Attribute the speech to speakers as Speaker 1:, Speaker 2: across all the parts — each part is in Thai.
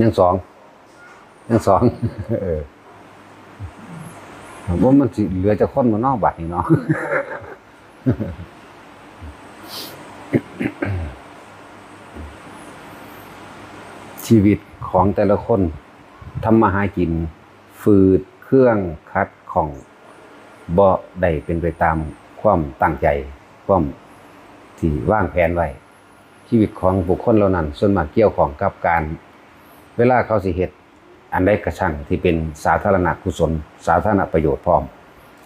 Speaker 1: ยังสองเออว่ามันสิเหลือจะค้นมานอกบัดนี่เนาะชีวิตของแต่ละคนทำมาหากินฝืดเครื่องคัดของบ่ได้เป็นไปตามความตั้งใจความที่วางแผนไว้ชีวิตของบุคคลเหล่านั้นส่วนมากเกี่ยวของกับการเวลาเขาสิเฮ็ดอันใดกระชั่งที่เป็นสาธารณกุศลสาธารณประโยชน์พร้อม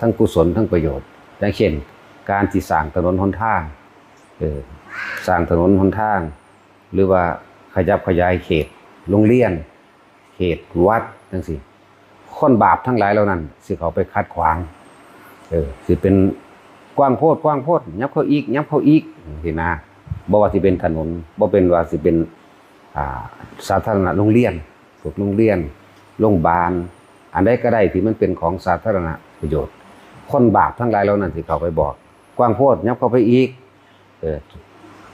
Speaker 1: ทั้งกุศลทั้งประโยชน์อย่างเช่นการที่สร้างถนนหนทางสร้างถนนหนทางหรือว่าขยับขยายเขตโรงเรียนเขตวัดจังซี่คนบาปทั้งหลายเหล่านั้นสิเขาไปคัดขวางสิเป็นกว้างโพดยับเข้าอีกสินะบ่ว่าสิเป็นถนนบ่เป็นว่าสิเป็นสาธารณะโรงเรียนพวกโรงเรียนโรงพยาบาลอันใดก็ได้ที่มันเป็นของสาธารณประโยชน์คนบาปทั้งหลายเหล่านั้นสิเขาไปบอกกว้างโพดยับเข้าไปอีก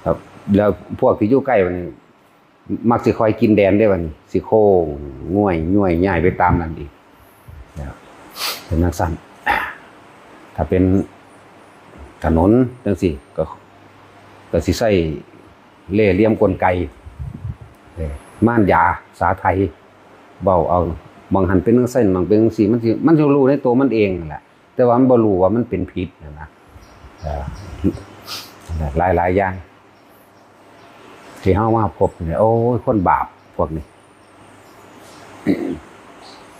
Speaker 1: ครับแล้วพวกที่อยู่ใกล้มันมักสิคอยกินแดนได้วันสิโค้งง่วยย่วยง่ายไปตามนั้นอีกเป็นนักสั้นถ้าเป็นถนนจังซี่ก็สิใช้เล่ห์เหลี่ยมกลไกม่านยาสาไทยเบาเอาบางหันเป็นจังซั่นบางเป็นจังซี่มันสิรู้ในตัวมันเองนั่นแหละแต่ว่ามันบ่รู้ว่ามันเป็นพิษนะหลายอย่างที่เฮามาพบเนี่ยโอ้ยคนบาปพวกนี้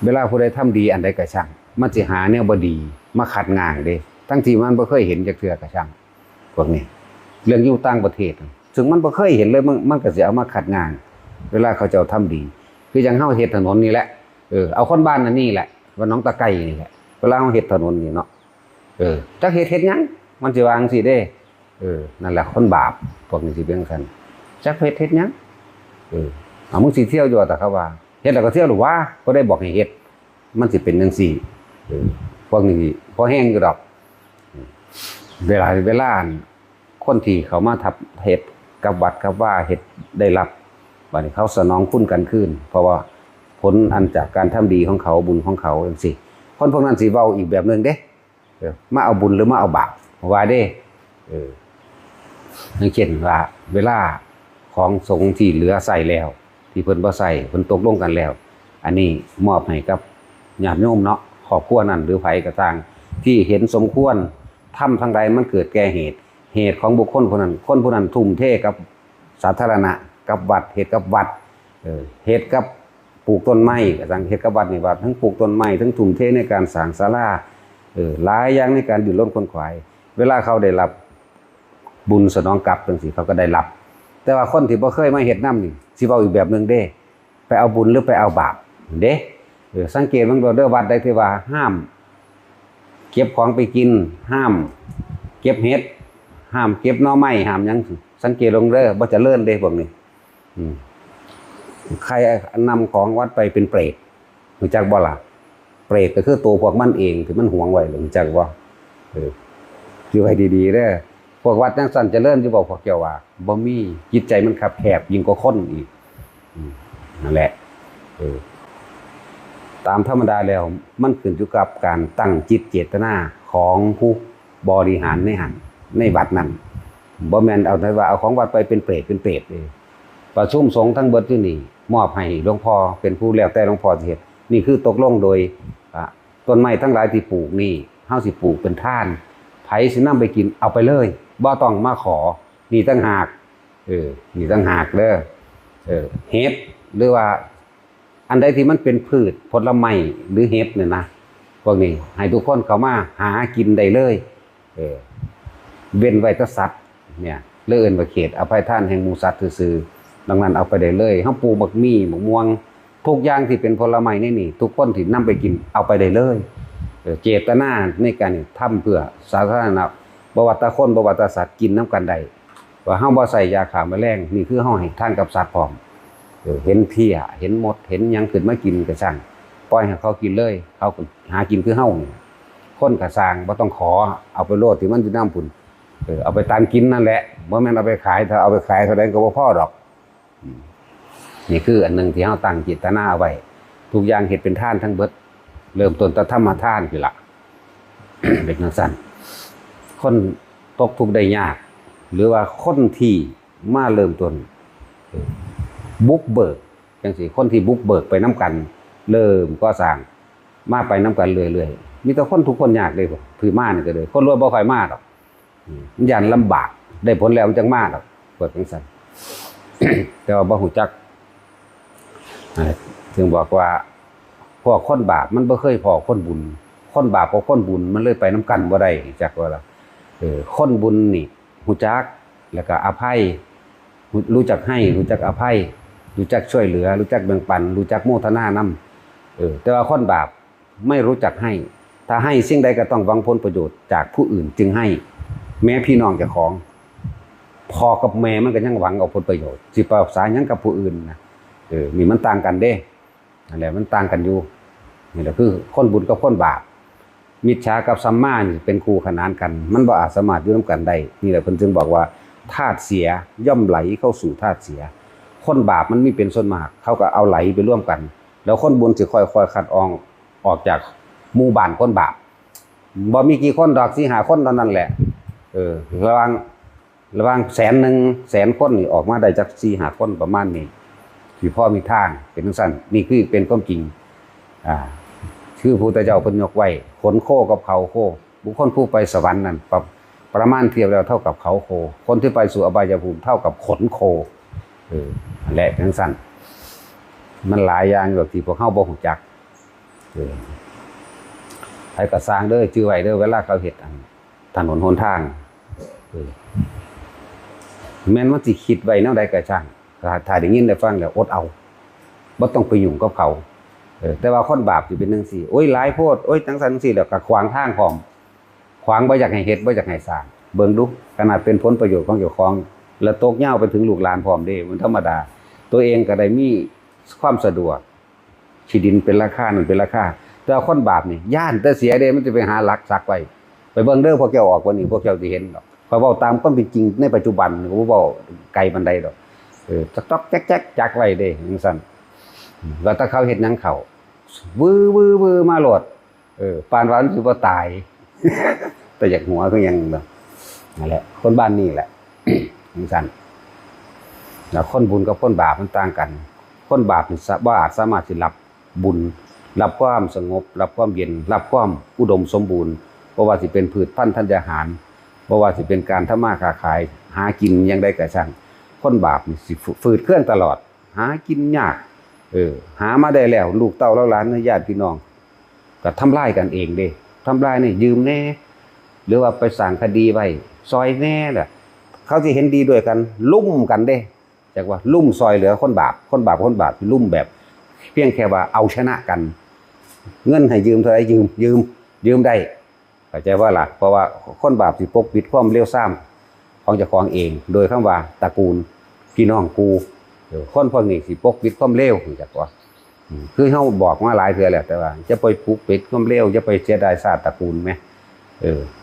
Speaker 1: เวลาผู้ใดทำดีอันใดก็ช่างมันสิหาแนวบ่ดีมาขัดง้างเด้ทั้งที่มันบ่เคยเห็นจักเทื่อก็ช่างพวกนี้เรื่องอยู่ต่างประเทศซึ่งมันบ่เคยเห็นเลยมันก็สิเอามาขัดง้างเวลาเขาเจ้าทำดีคืออย่างเฮาเฮ็ดถนนนี่แหละเอาคนบ้านนั่นนี่แหละว่าน้องตะไคร้นี่แหละเวลาเฮาเฮ็ดถนนนี่เนาะจักเฮ็ดหยังมันสิว่าจังซี่เด้นั่นแหละคนบาปพวกนี้สิเป็นจังซั่นจักเฮ็ดหยังเอามึงสิเที่ยวอยู่แต่เขาว่าเฮ็ดแล้วก็เที่ยวหรือว่าก็ได้บอกให้เฮ็ดมันสิเป็นจังซี่พวกนี้พอแห้งอยู่ดอกเวลาคนที่เขามาทับเฮ็ดกับวัดกับว่าเฮ็ดได้รับบัดนี้เขาสนองคุณกันขึ้นเพราะว่าผลอันจากการทำดีของเขาบุญของเขาจังซี่คนพวกนั้นสิเว้าอีกแบบนึงเด้มาเอาบุญหรือมาเอาบาปว่าเด้อย่างเช่นว่าเวลาของสงฆ์ที่เหลือใส่แล้วที่เพิ่นบ่ใส่เพิ่นตกลงกันแล้วอันนี้มอบให้กับญาติโยมเนาะครอบครัวนั้นหรือไผก็ตามที่เห็นสมควรทำทางใดมันเกิดแก่เหตุของบุคคลคนนั้นคนผู้นั้นทุ่มเทกับสาธารณะกับวัดเหตุกับวัดเหตุกับปลูกต้นไม้ก็จังเหตุกับวัดนี่ว่าทั้งปลูกต้นไม้ทั้งทุ่มเทในการสร้างศาลาหลายอย่างในการดิ้นรนขวนขวายเวลาเขาได้รับบุญสนองกลับจังซี่เขาก็ได้รับแต่ว่าคนที่บ่เคยมาเฮ็ดนำนี่สิเว้าอีกแบบนึงเด้ไปเอาบุญหรือไปเอาบาปเด้สังเกตมันบ่เด้อวัดใดที่ว่าห้ามเก็บของไปกินห้ามเก็บเห็ดห้ามเก็บหน่อไม้ห้ามหยังสังเกตลงเด้อบ่เจริญเด้พวกนี้ใครนำของวัดไปเป็นเปรตรู้จักบ่ล่ะเปรตก็คือตัวพวกมันเองที่มันหวงไว้รู้จักบ่อยู่ให้ดีๆเด้อพวกวัดจังซั่นเจริญอยู่บ่พวกเจ้าว่าบ่มีจิตใจมันคับแคบยิ่งกว่าคนอีกนั่นแหละตามธรรมดาแล้วมันขึ้นอยู่กับการตั้งจิตเจตนาของผู้บริหารในวัดนั้นบ่แม่นเอาแต่ว่าเอาของวัดไปเป็นเปรตประชุมสงฆ์ทั้งเบิดอยู่นี่มอบให้หลวงพ่อเป็นผู้แล้วแต่หลวงพ่อสิเฮ็ดนี่คือตกลงโดยต้นไม้ทั้งหลายที่ปลูกนี่เฮาสิปลูกเป็นทานไผสินำไปกินเอาไปเลยบ่ต้องมาขอนี่ต่างหากนี่ต่างหากเด้อเฮ็ดหรือว่าอันใดที่มันเป็นพืชผลไม้หรือเห็ดเนี่ยนะพวกนี้ให้ทุกคนเข้ามาหากินได้เลยเว้นไว้แต่สัตว์เนี่ยเลื่อนว่าเขตอภัยทานแห่งหมู่สัตว์ซื่อๆดังนั้นเอาไปได้เลยเฮาปลูกบักมี่บักม่วงทุกอย่างที่เป็นผลไม้นี่ทุกคนที่นำไปกินเอาไปได้เลยเจตนาในการทำเพื่อสาธารณะบ่ว่าแต่คนบ่ว่าแต่สัตว์กินน้ำกันได้ว่าเฮาบ่ใส่ยาฆ่าแมลงนี่คือเฮาให้ทานกับสัตว์พร้อมเห็นเพี้ยเห็นมดเห็นหยังขึ้นมากินก็ช่างปล่อยให้เขากินเลยเขาหากินคือเฮานี่คนก็สร้างบ่ต้องขอเอาไปโลดที่มันอยู่นำพุ่นเอาไปตามกินนั่นแหละบ่แม่นเอาไปขายถ้าเอาไปขายเท่าใดก็บ่พอดอก นี่คืออันหนึ่งที่เฮาตั้งจิตนาเอาไว้ทุกอย่างเฮ็ดเป็นทานทั้งเบิดเริ่มต้นแต่ธรรมทานคือละ เป็นจังซั่นคนตกทุกข์ได้ยากหรือว่าคนที่มาเริ่มต้นบุกเบิกจังซี่คนที่บุกเบิกไปน้ำกันเริ่มก่อสร้างมาไปน้ำกันเรื่อยๆมีแต่คนทุกคนยากเลยบ่ถือมานี่ก็เลยคนรวยบ่ค่อยมาดอกมันยันลำบากได้ผลแล้วมันจังมาดอกเปิดจังซั่น แต่ว่าบ่ฮู้จักถึงบอกว่าพวกคนบาปมันบ่เคยพอคนบุญคนบาปกับคนบุญมันเลยไปน้ำกันบ่ได้จักว่าล่ะคนบุญนี่รู้จักแล้วก็อภัยรู้จักให้รู้จักอภัยรู้จักช่วยเหลือรู้จักแบ่งปันรู้จักโมทนานำแต่ว่าคนบาปไม่รู้จักให้ถ้าให้สิ่งใดก็ต้องหวังผลประโยชน์จากผู้อื่นจึงให้แม้พี่น้องเจ้าของพ่อกับแม่มันก็ยังหวังเอาผลประโยชน์สิปรึกษาหยังกับผู้อื่นนะนี่มันต่างกันเด้นั่นแหละมันต่างกันอยู่นี่แหละคือคนบุญกับคนบาปมิจฉากับสัมมานี่เป็นคู่ขนานกันมันบ่อาจสามารถอยู่ร่วมกันได้นี่แหละเพิ่นจึงบอกว่าธาตุเสียย่อมไหลเข้าสู่ธาตุเสียคนบาปมันมีเป็นส่วนมากเขาก็เอาไหลไปร่วมกันแล้วคนบุญสิค่อยๆคัดออกจากหมู่บ้านคนบาปบ่มีกี่คนดอกสิหาคนเท่านั้นแหละระวังแสนคนนี่ออกมาได้จัก4-5คนประมาณนี้ที่พ่อมีทางเป็นจังซั่นนี่คือเป็นความจริงชื่อพระพุทธเจ้าเพิ่นยกไว้ขนโคกับเขาโคบุคคลผู้ไปสวรรค์นั่นประมาณเทียบแล้วเท่ากับเขาโคคนที่ไปสู่อบายภูมิเท่ากับขนโคนั่นแหละจังซั่นมันหลายอย่างแบบที่พวกเฮาบ่ฮู้จักใครก็สร้างเด้อชื่อไว้เด้อเวลาเขาเฮ็ดถนนหนทางแม้นมันสิคิดไว้แนวใดก็ช่างถ้าได้ยินได้ฟังแล้วอดเอาบ่ต้องไปยุ่งกับเขาแต่ว่าคนบาปสิเป็นจังซี่โอ้ยหลายโพดโอ้ยจังซั่นจังซี่แล้วก็ขวางทางพร้อมขวางบ่อยากให้เฮ็ดบ่อยากให้สร้างเบิ่งดูขนาดเป็นผลประโยชน์ของเจ้าของแล้วตกยาวไปถึงลูกหลานพร้อมเด้มันธรรมดาตัวเองก็ได้มีความสะดวกที่ดินเป็นราคานั่นเป็นราคาแต่คนบาปนี่ย่านแต่เสียเด้มันจะไปหาลักทรัพย์ไว้ไปเบิ่งเด้อพวกเจ้าออกวันนี้พวกเจ้าสิเห็นดอกข้อยเว้าตามความเป็นจริงในปัจจุบันบ่เว้าไกลปานใดดอกจ๊อกๆแจ๊กๆจักไว้เด้จังซั่นว่าถ้าเขาเฮ็ดหยังเขาวื้อมาโลดปานว่ามันสิบ่ตาย แต่อยากหัวคือหยังนั่นแหละคนบ้านนี่แหละ จังซั่นแล้วคนบุญกับคนบาปมันต่างกันคนบาปนี่บ่อาจสามารถสิรับบุญรับความสงบรับความเย็นรับความอุดมสมบูรณ์บ่ว่าสิเป็นพืชพันธุ์ธัญญาหารบ่ว่าสิเป็นการทำมาค้าขายหากินอย่างใดก็ช่างคนบาปนี่สิฝืดเคลื่อนตลอดหากินยากหามาได้แล้วลูกเต้าแล้วหลานญาติพี่น้องก็ทำลายกันเองเด้ทำลายนี่ยืมแน่หรือว่าไปสั่งคดีไว้ซอยแน่แหละเขาสิเห็นดีด้วยกันลุ่มกันเด้จักว่าลุ่มซอยเหลือคนบาปที่ลุ่มแบบเพียงแค่ว่าเอาชนะกันเงินให้ยืมเท่าไหร่ยืมได้เข้าใจว่าล่ะเพราะว่าคนบาปสิปกปิดความเลวทรามของเจ้าของเองโดยคำว่าตระกูลพี่น้องกูคนพวกนี้สิปกปิดความเลวจักว่าคือเฮาบอกมาหลายเทื่อแล้วแต่ว่าจะไปปกปิดความเลวจะไปเสียดายชาติตระกูลมั้ย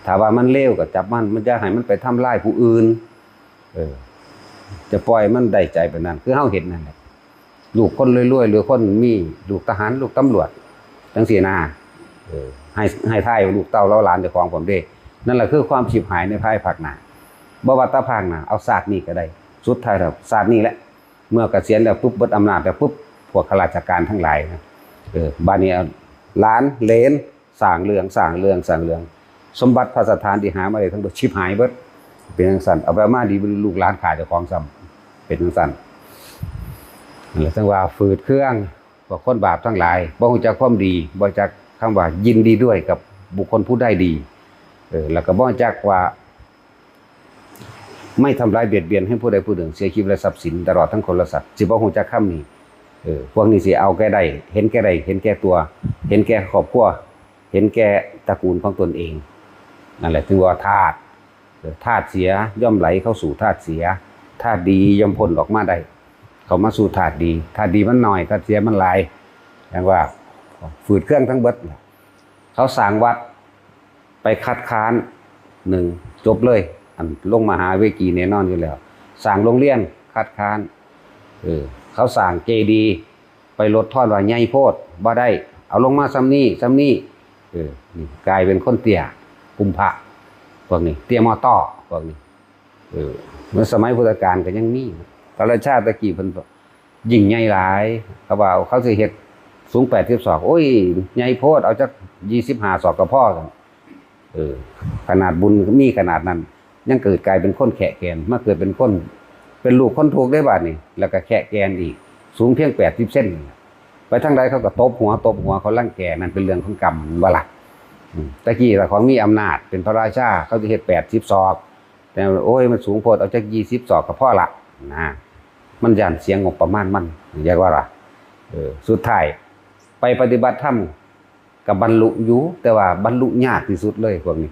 Speaker 1: ถ้าว่ามันเลวก็จับมันจะให้มันไปทำลายผู้อื่นจะปล่อยมันได้ใจแบบนั้นคือเฮาเห็นนั่นแหละลูกคนรวยๆหรือคนมีลูกทหารลูกตำรวจจังซี่นะให้ทายลูกเต้าแล้วหลานเจ้าของผมเด้นั่นแหละคือความฉิบหายในภายภาคหน้าบ่ว่าตาภาคหน้าเอาศาสตร์นี้ก็ได้สุดท้ายแล้วศาสตร์นี้แหละเมื่อเกษียณแล้วปุ๊บเบิดอำนาจแล้วปุ๊บพวกข้าราชการทั้งหลายนะบัดนี้หลานเหลนสร้างเรื่องสมบัติพระสถานที่หามาได้ทั้งหมดฉิบหายเบิดเป็นจังซั่นเอาไปมาดีลูกหลานขายเจ้าของซ้ำเป็นจังซั่นนั่นแหละจังว่าฝืดเครื่องพวกคนบาปทั้งหลายบ่รู้จักความดีบ่รู้จักคำว่ายินดีด้วยกับบุคคลผู้ได้ดีแล้วก็บ่รู้จักว่าไม่ทำร้ายเบียดเบียนให้ผู้ใดผู้หนึ่งเสียชีวิตและทรัพย์สินตลอดทั้งคนและสัตว์สิบ่รู้จักคำนี้พวกนี้สิเอาแก่ได้เห็นแก่ได้เห็นแก่ตัวเห็นแก่ครอบครัวเห็นแก่ตระกูลของตนเองนั่นแหละถึงว่าธาตุเสียย่อมไหลเข้าสู่ธาตุเสียธาตุดีย่อมพ้นออกมาได้เข้ามาสู่ธาตุดีมันน้อยธาตุเสียมันหลายอย่างว่าฝืดเครื่องทั้งเบิดเขาสร้างวัดไปคัดค้าน1จบเลยอันลงมหาเวกีแน่นอนอยู่แล้วสร้างโรงเรียนคัดค้าน เขาสร้างเจดีย์ไปลดทอนว่าใหญ่โพดบ่ได้เอาลงมาซ้ำนี้นี่กลายเป็นคนเตี้ยกุมภะพวกนี้เตี้ยมอต้อพวกนี้เมื่อสมัยพุทธกาลก็ยังมีตลาดชาติตะกี้เพิ่นยิ่งใหญ่หลายเขาว่าเขาสิเฮ็ดสูง80ศอกโอ้ยใหญ่โพดเอาจัก25ศอกก็พอกันขนาดบุญมีขนาดนั้นยังเกิดกลายเป็นคนแขะแกนมาเกิดเป็นคนเป็นลูกคนถูกได้บาดนี่แล้วก็แขะแกนอีกสูงเพียง80เซนไปทางใดเขาก็ตบหัวเขาลังแกนั่นเป็นเรื่องของกรรมว่าล่ะตะกี้แต่ของมีอำนาจเป็นพระราชาเขาจะเฮ็ด80ศอกแต่โอ้ยมันสูงโพดเอาจัก20ศอกก็พอละนะมันย่านเสียงงบประมาณมันเรียกว่าล่ะสุดท้ายไปปฏิบัติธรรมกับบรรลุอยู่แต่ว่าบรรลุยากที่สุดเลยพวกนี้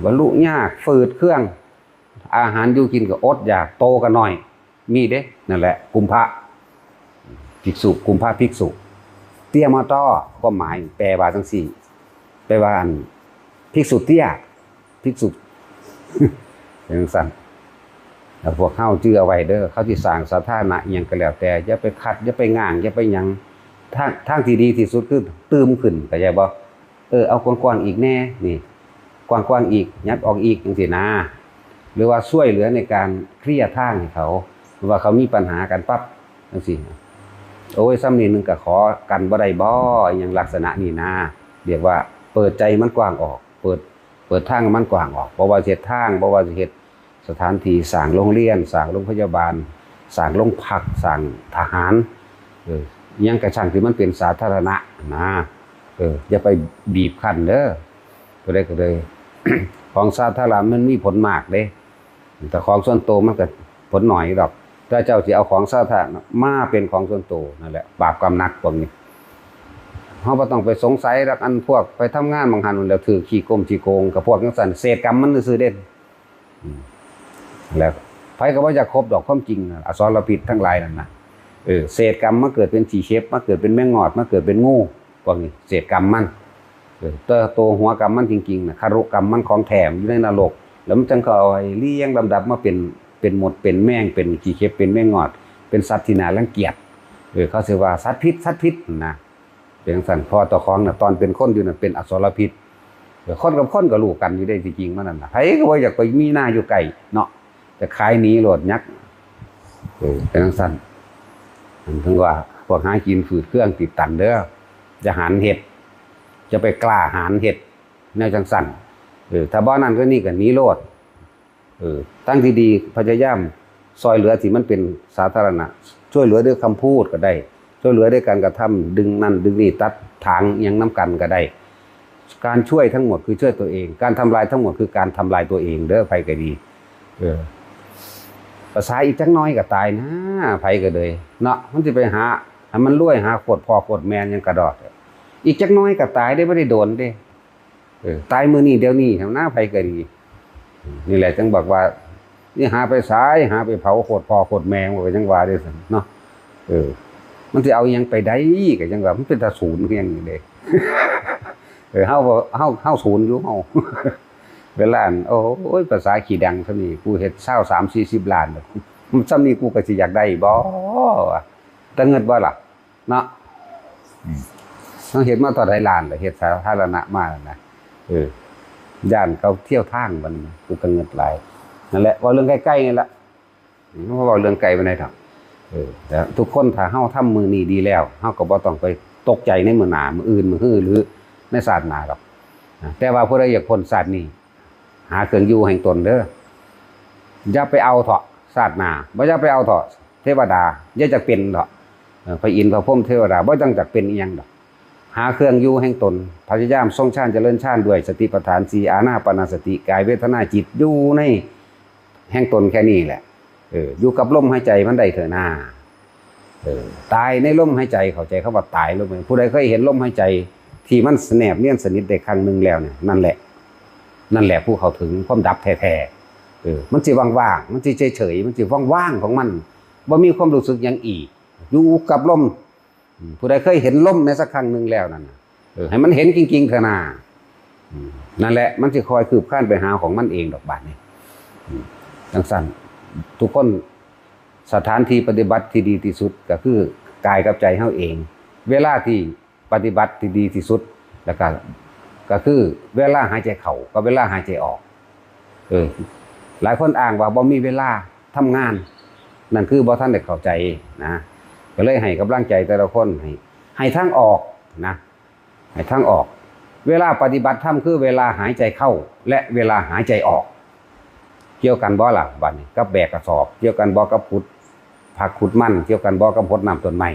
Speaker 1: บรรลุยากฝืดเครื่องอาหารอยู่กินก็อดอยากโตกันหน่อยมีเด้นั่นแหละกุมภะภิกษุกุมภะภิกษุเตี้ยมอต้อความหมายแปลว่าจังซี่แปลว่าอันภิกษุเตี้ยภิกษุเป็นจังซั่นแล้วพวกเฮาชื่อเอาไว้เด้อเขาสิสร้างสาธารณะอิหยังก็แล้วแต่อย่าไปขัดอย่าไปง้างอย่าไปหยังทางที่ดีที่สุดคือตื่มขึ้นเข้าใจบ่เอากว้างๆอีกแน่นี่กว้างๆอีกยัดออกอีกจังซี่นะหรือว่าช่วยเหลือในการเคลียร์ทางให้เขาหรือว่าเขามีปัญหากันปั๊บจังซี่โอ้ยซ้ำนี่นึงก็ขอกันบ่ได้บ่อย่างลักษณะนี้นะเรียกว่าเปิดใจมันกว้างออกเปิดทางมันกว้างออกบ่ว่าสิเฮ็ดทางบ่ว่าสิเฮ็ดสถานที่สร้างโรงเรียนสร้างโรงพยาบาลสร้างโรงพักสร้างทหารยังกระช่างที่มันเป็นสาธารณะนะอย่าไปบีบคั้นเด้อก็เลย ของสาธารณะมันมีผลมากเด้แต่ของส่วนตัวมันก็ผลหน่อยดอกถ้าเจ้าสิเอาของสาธารณะมาเป็นของส่วนตัวนั่นแหละบาปกรรมหนักพวกนี้เฮาบ่ต้องไปสงสัยรักอันพวกไปทำงานบางหันแล้วถือขี้โกงกับพวกจังซั่นเศษกรรมมันซื่อเด่นแล้วไผก็บ่อยากครบดอกความจริงอสรพิษทั้งหลายนั่นน่ะเศษกรรมมาเกิดเป็นสีเชฟมาเกิดเป็นแมงงอดมาเกิดเป็นงูพวกนี้เศษกรรมมันตัวหัวกรรมมันจริงๆนะคารุกรรมมันของแถมอยู่ในนรกแล้วมันจังก็เอาเลี้ยงลำดับมาเป็นหมดเป็นแมงเป็นสีเชฟเป็นแมงงอดเป็นสัตว์ที่น่ารังเกียจเขาเรียกว่าสัตว์พิษนะเป็นสั่นพอต่อของน่ะตอนเป็นคนอยู่น่ะเป็นอสรพิษคนกับคนก็รู้กันอยู่ได้จริงๆมันนั่นน่ะไผก็บ่อยากไปมีหน้าอยู่ไกลเนาะจะขายหนีโลดยักษ์เป็นสั่นถึงว่าพวกหากินฝืดเครื่องติดตันเด้อจะหารเห็ดจะไปกล้าหารเห็ดแนวจังสั่นถ้าบ่นั้นก็นี่ก็หนีโลดตั้งที่ดีพยายามซอยเหลือที่มันเป็นสาธารณะช่วยเหลือด้วยคำพูดก็ได้ช่วยเหลือด้วยการกระทำดึงนั่นดึงนี่ตัดทางยังน้ำกันก็ได้การช่วยทั้งหมดคือช่วยตัวเองการทำลายทั้งหมดคือการทำลายตัวเองเด้อไผก็ดีภาษาอีกจักน้อยก็ตายนะไผก็เลยเนาะมันสิไปหาให้มันรวยหาโคตรพ่อโคตรแม่ยังกระดอดอีกจักน้อยก็ตายได้บ่ได้โดนเด้ตายมื้อนี้เดี๋ยวนี้แถวหน้าไผก็ดีนี่แหละจังบอกว่านี่หาไปสายหาไปเผาโคตรพ่อโคตรแม่ว่าจังว่าเด้อซั่นเนาะมันสิเอาหยังไปได้ก็จังว่ามันเป็นตาศูนย์คือหยังนี่เด้เฮาศูนย์อยู่เฮาเวลาโอ้ยภาษาขี้ดังซะนี่กูเฮ็ด20-30 ล้านมันซ้ำนี่กูก็สิอยากได้บ่แต่เงินบ่ล่ะเนาะต้องเฮ็ดมาเท่าใดล้านล่ะเฮ็ดสาธารณะมานะย่านเขาเที่ยวทางมันกูก็เงินหลายนั่นแหละว่าเรื่องใกล้ๆนี่ล่ะเพราะว่าเรื่องไกลไปไหนครับแต่ทุกคนถ้าเฮาทำมื้อนี้ดีแล้วเฮาก็บ่ต้องไปตกใจในมื้อหน้ามื้ออื่นมื้อฮื้อหรือในศาสนาหรอกแต่ว่าผู้ใดอยากพ้นศาสตร์นี้หาเครื่องอยู่แห่งตนเด้ออย่าไปเอาเถาะศาสนาบ่อย่าไปเอาเถาะเทวดาอย่าจักเป็นเถาะพระอินทร์พระพรหมเทวดาบ่จังจักเป็นอีหยังดอกหาเครื่องอยู่แห่งตนพยายามทรงฌานเจริญฌานด้วยสติปัฏฐาน4อานาปานสติกายเวทนาจิตอยู่ในแห่งตนแค่นี้แหละอยู่กับลมหายใจมันได้เถอะนะตายในลมหายใจเข้าใจคำว่าตายลมผู้ใดเคยเห็นลมหายใจที่มันแนบเนียนสนิทได้ครั้งนึงแล้วเนี่ยนั่นแหละผู้เขาถึงความดับแท้ๆมันสิว่างๆมันสิเฉยๆมันสิว่างๆของมันบ่มีความรู้สึกหยังอีกอยู่กับลมผู้ใดเคยเห็นลมในสักครั้งนึงแล้วนั่นให้มันเห็นจริงๆเถอะนะนั่นแหละมันสิคอยคืบคลานไปหาของมันเองดอกบาดนี้จังซั่นทุกคน สถานที่ปฏิบัติที่ดีที่สุดก็คือกายกับใจเฮาเองเวลาที่ปฏิบัติที่ดีที่สุดแล้วก็คือเวลาหายใจเข้ากับเวลาหายใจออกหลายคนอ้างว่าบ่มีเวลาทำงานนั่นคือบ่ทันได้เข้าใจนะก็เลยให้กำลังใจแต่ละคนให้ทางออกนะให้ทางออกเวลาปฏิบัติธรรมคือเวลาหายใจเข้าและเวลาหายใจออกเกี่ยวกันบ่ล่ะบัดนี้กับแบกกระสอบเกี่ยวกันบ่กับขุดผักขุดมันเกี่ยวกันบ่กับพดน้ำต้นไม้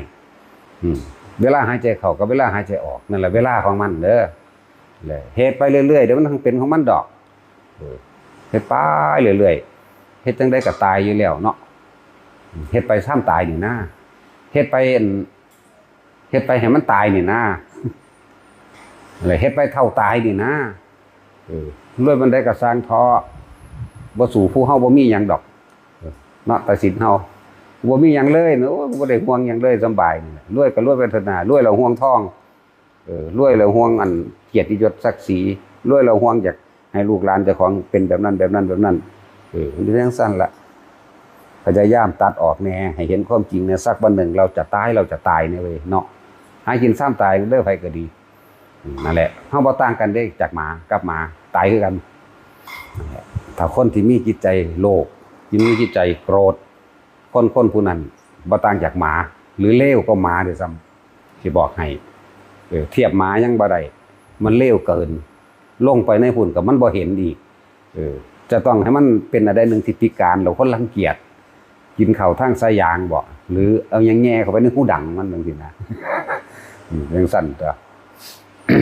Speaker 1: เวลาหายใจเข้ากับเวลาหายใจออกนั่นแหละเวลาของมันเด้อเลยเฮ็ดไปเรื่อยๆเดี๋ยวมันทั้งเป็นของมันดอกเฮ็ดไปเรื่อยๆเฮ็ดจังได๋ก็ตายอยู่แล้วเนาะเฮ็ดไปซ้ำตายนี่นะเฮ็ดไปให้มันตายนี่นะอะไรเฮ็ดไปเท่าตายนี่นะรวยมันได้ก็สร้างท้อบ่สู่ผู้เฮาบ่มีหยังดอกเนาะตัดสินเฮาบ่มีหยังเลยเนาะบ่ได้ห่วงหยังเลยสบายนี่รวยก็รวยไปเถิดน่ะรวยแล้วห่วงทองรวยแล้วห่วงอันเกียรติยศศักดิ์ศรีรวยแล้วห่วงอยากให้ลูกหลานเจ้าของเป็นแบบนั้นมันเป็นเรื่องสั้นละพยายามตัดออกแน่ให้เห็นความจริงเนี่ยสักวันหนึ่งเราจะตายเนี่ยเว้ยเนาะหากินซ้ำตายเด้อไผก็ดีนั่นแหละเฮาบ่ต่างกันเด้จากหมากับหมาตายคือกันถ้าคนที่มีจิตใจโลภที่มีจิตใจโกรธคนผู้นั้นบ่ต่างจากหมาหรือเลวก็หมาด้วยซ้ำสิบอกให้เทียบหมายังบ่ได้มันเลวเกินลงไปในหุ่นกับมันบ่เห็นอีกจะต้องให้มันเป็นอะไรหนึ่งที่พิการแล้วคนรังเกียจกินข้าวทางสายยางบ่หรือเอายังแง่เข้าไปในหูดังมันจังซี่นะจังซั่นตัว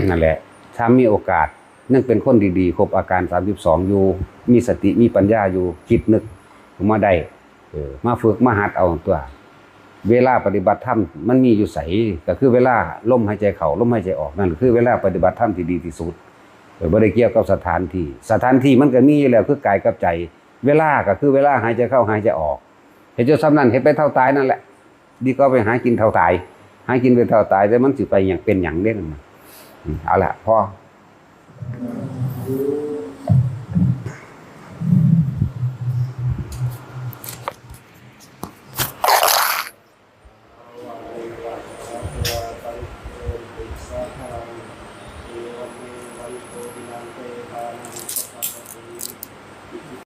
Speaker 1: นั่นแหละถ้ามีโอกาสยังเป็นคนดีๆครบอาการ32อยู่มีสติมีปัญญาอยู่คิดนึกมาได้มาฝึกมาหัดเอาตัวเวลาปฏิบัติธรรมมันมีอยู่ไสก็คือเวลาลมหายใจเข้าลมหายใจออกนั่นคือเวลาปฏิบัติธรรมที่ดีที่สุดบ่ได้เกี่ยวกับสถานที่มันก็มีอยู่แล้วคือกายกับใจเวลาก็คือเวลาหายใจเข้าหายใจออกเฮ็ดจนซ้ำนั้นเฮ็ดไปเท่าตายนั่นแหละดีก็ไปหากินเท่าตายหากินไปเท่าตายแต่มันสิไปหยังเป็นหยังเด้นั่นเอาล่ะพอ